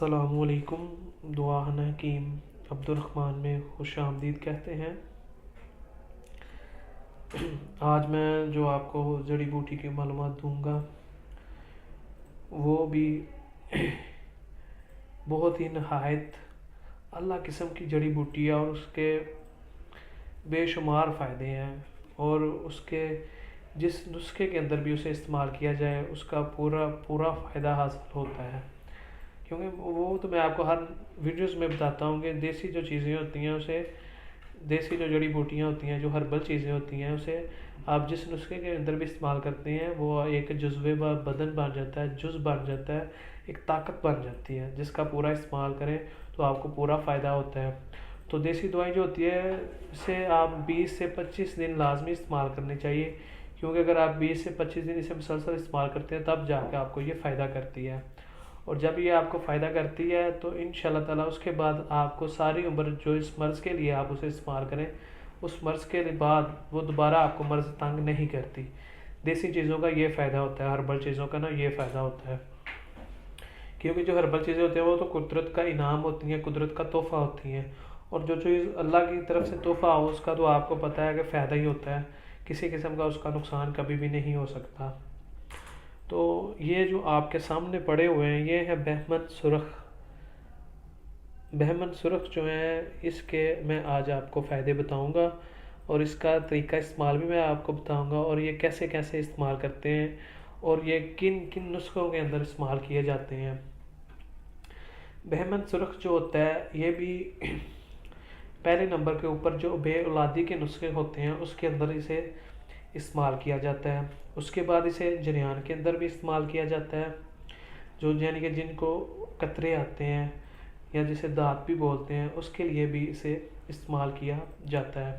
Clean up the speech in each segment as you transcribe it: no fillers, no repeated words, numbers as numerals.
السلام علیکم۔ دعا حکیم عبدالرحمن میں خوش آمدید کہتے ہیں۔ آج میں جو آپ کو جڑی بوٹی کی معلومات دوں گا وہ بھی بہت ہی نہایت اللہ قسم کی جڑی بوٹی ہے اور اس کے بے شمار فائدے ہیں، اور اس کے جس نسخے کے اندر بھی اسے استعمال کیا جائے اس کا پورا فائدہ حاصل ہوتا ہے، کیونکہ وہ تو میں آپ کو ہر ویڈیوز میں بتاتا ہوں کہ دیسی جو چیزیں ہوتی ہیں اسے، دیسی جو جڑی بوٹیاں ہوتی ہیں، جو ہربل چیزیں ہوتی ہیں، اسے آپ جس نسخے کے اندر بھی استعمال کرتے ہیں وہ ایک جزوے بدن بن جاتا ہے، جز بن جاتا ہے، ایک طاقت بن جاتی ہے جس کا پورا استعمال کریں تو آپ کو پورا فائدہ ہوتا ہے۔ تو دیسی دوائی جو ہوتی ہے اسے آپ 20 سے 25 دن لازمی استعمال کرنی چاہیے، کیونکہ اگر آپ 20 سے 25 دن اسے مسلسل استعمال کرتے ہیں تب جا کے آپ کو یہ فائدہ کرتی ہے، اور جب یہ آپ کو فائدہ کرتی ہے تو انشاءاللہ تعالیٰ اس کے بعد آپ کو ساری عمر جو اس مرض کے لیے آپ اسے استعمال کریں، اس مرض کے بعد وہ دوبارہ آپ کو مرض تنگ نہیں کرتی۔ دیسی چیزوں کا یہ فائدہ ہوتا ہے، ہربل چیزوں کا یہ فائدہ ہوتا ہے، کیونکہ جو ہربل چیزیں ہوتی ہیں وہ تو قدرت کا انعام ہوتی ہیں، قدرت کا تحفہ ہوتی ہیں، اور جو چیز اللہ کی طرف سے تحفہ ہو اس کا تو آپ کو پتہ ہے کہ فائدہ ہی ہوتا ہے، کسی قسم کا اس کا نقصان کبھی بھی نہیں ہو سکتا۔ تو یہ جو آپ کے سامنے پڑے ہوئے ہیں یہ ہے بہمن سرخ۔ بہمن سرخ جو ہے اس کے میں آج آپ کو فائدے بتاؤں گا، اور اس کا طریقہ استعمال بھی میں آپ کو بتاؤں گا، اور یہ کیسے کیسے استعمال کرتے ہیں اور یہ کن کن نسخوں کے اندر استعمال کیے جاتے ہیں۔ بہمن سرخ جو ہوتا ہے یہ بھی پہلے نمبر کے اوپر جو بے اولادی کے نسخے ہوتے ہیں اس کے اندر اسے استعمال کیا جاتا ہے، اس کے بعد اسے جریان کے اندر بھی استعمال کیا جاتا ہے، جو یعنی کہ جن کو قطرے آتے ہیں یا جسے دانت بھی بولتے ہیں اس کے لیے بھی اسے استعمال کیا جاتا ہے۔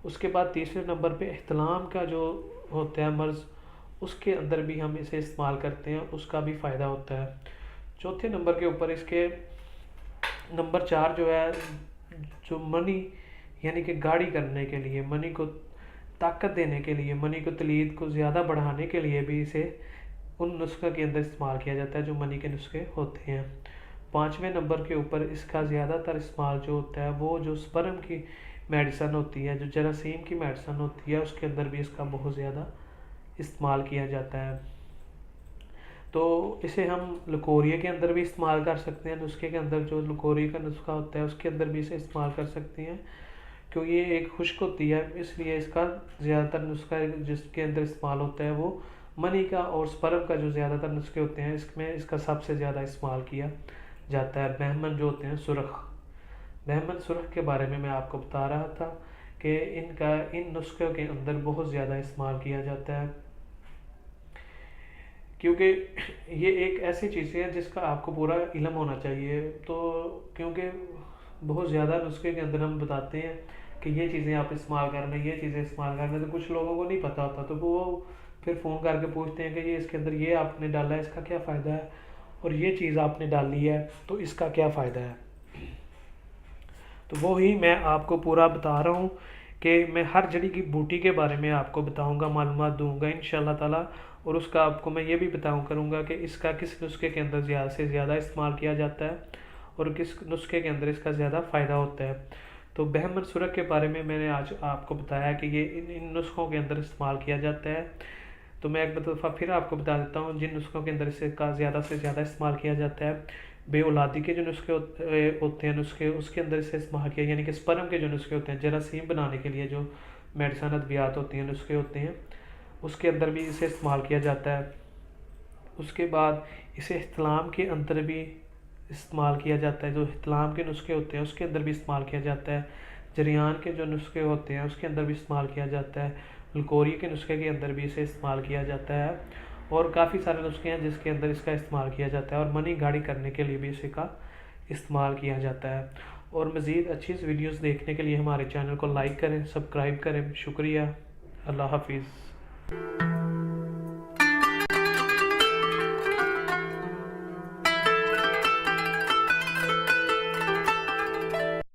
اس کے بعد تیسرے نمبر پہ احتلام کا جو ہوتا ہے مرض، اس کے اندر بھی ہم اسے استعمال کرتے ہیں، اس کا بھی فائدہ ہوتا ہے۔ چوتھے نمبر کے اوپر اس کے نمبر 4 جو ہے، جو منی یعنی کہ گاڑی کرنے کے لیے، منی کو طاقت دینے کے لیے، منی کو تلید کو زیادہ بڑھانے کے لیے بھی اسے ان نسخوں کے اندر استعمال کیا جاتا ہے جو منی کے نسخے ہوتے ہیں۔ 5ویں نمبر کے اوپر اس کا زیادہ تر استعمال جو ہوتا ہے وہ جو سپرم کی میڈیسن ہوتی ہے، جو جراثیم کی میڈیسن ہوتی ہے، اس کے اندر بھی اس کا بہت زیادہ استعمال کیا جاتا ہے۔ تو اسے ہم لکوریا کے اندر بھی استعمال کر سکتے ہیں، نسخے کے اندر جو لکوریا کا نسخہ ہوتا ہے اس کے اندر بھی اسے استعمال کر سکتے ہیں، کیونکہ یہ ایک خشک ہوتی ہے اس لیے اس کا زیادہ تر نسخہ جس کے اندر استعمال ہوتا ہے وہ منی کا اور سپرم کا جو زیادہ تر نسخے ہوتے ہیں اس میں اس کا سب سے زیادہ استعمال کیا جاتا ہے۔ بہمن جو ہوتے ہیں سرخ، بہمن سرخ کے بارے میں آپ کو بتا رہا تھا کہ ان نسخوں کے اندر بہت زیادہ استعمال کیا جاتا ہے، کیونکہ یہ ایک ایسی چیز ہے جس کا آپ کو پورا علم ہونا چاہیے، تو کیونکہ بہت زیادہ نسخے کے اندر ہم بتاتے ہیں کہ یہ چیزیں آپ استعمال کر لیں، یہ چیزیں استعمال کر لیں، تو کچھ لوگوں کو نہیں پتہ ہوتا تو وہ پھر فون کر کے پوچھتے ہیں کہ یہ اس کے اندر یہ آپ نے ڈالا ہے اس کا کیا فائدہ ہے، اور یہ چیز آپ نے ڈالی ہے تو اس کا کیا فائدہ ہے۔ تو وہی میں آپ کو پورا بتا رہا ہوں کہ میں ہر جڑی کی بوٹی کے بارے میں آپ کو بتاؤں گا، معلومات دوں گا انشاءاللہ تعالیٰ، اور اس کا آپ کو میں یہ بھی کروں گا کہ اس کا کس نسخے کے اندر زیادہ سے زیادہ استعمال کیا جاتا ہے اور کس نسخے کے اندر اس کا زیادہ فائدہ ہوتا ہے۔ تو بہمن سرخ کے بارے میں نے آج آپ کو بتایا کہ یہ ان نسخوں کے اندر استعمال کیا جاتا ہے۔ تو میں ایک دفعہ پھر آپ کو بتا دیتا ہوں جن نسخوں کے اندر اس کا زیادہ سے زیادہ استعمال کیا جاتا ہے۔ بے اولادی کے جو نسخے ہوتے ہیں اس کے اندر اسے استعمال کیا، یعنی کہ سپرم کے جو نسخے ہوتے ہیں، جراثیم بنانے کے لیے جو میڈیسن ادویات ہوتی ہیں، نسخے ہوتے ہیں، اس کے اندر بھی اسے استعمال کیا جاتا ہے۔ اس کے بعد اسے احتلام کے اندر بھی استعمال کیا جاتا ہے، جو احتلام کے نسخے ہوتے ہیں اس کے اندر بھی استعمال کیا جاتا ہے۔ جریان کے جو نسخے ہوتے ہیں اس کے اندر بھی استعمال کیا جاتا ہے۔ لکوری کے نسخے کے اندر بھی اسے استعمال کیا جاتا ہے، اور کافی سارے نسخے ہیں جس کے اندر اس کا استعمال کیا جاتا ہے، اور منی گاڑی کرنے کے لیے بھی اسے کا استعمال کیا جاتا ہے۔ اور مزید اچھی ویڈیوز دیکھنے کے لیے ہمارے چینل کو لائک کریں، سبسکرائب کریں۔ شکریہ، اللہ حافظ۔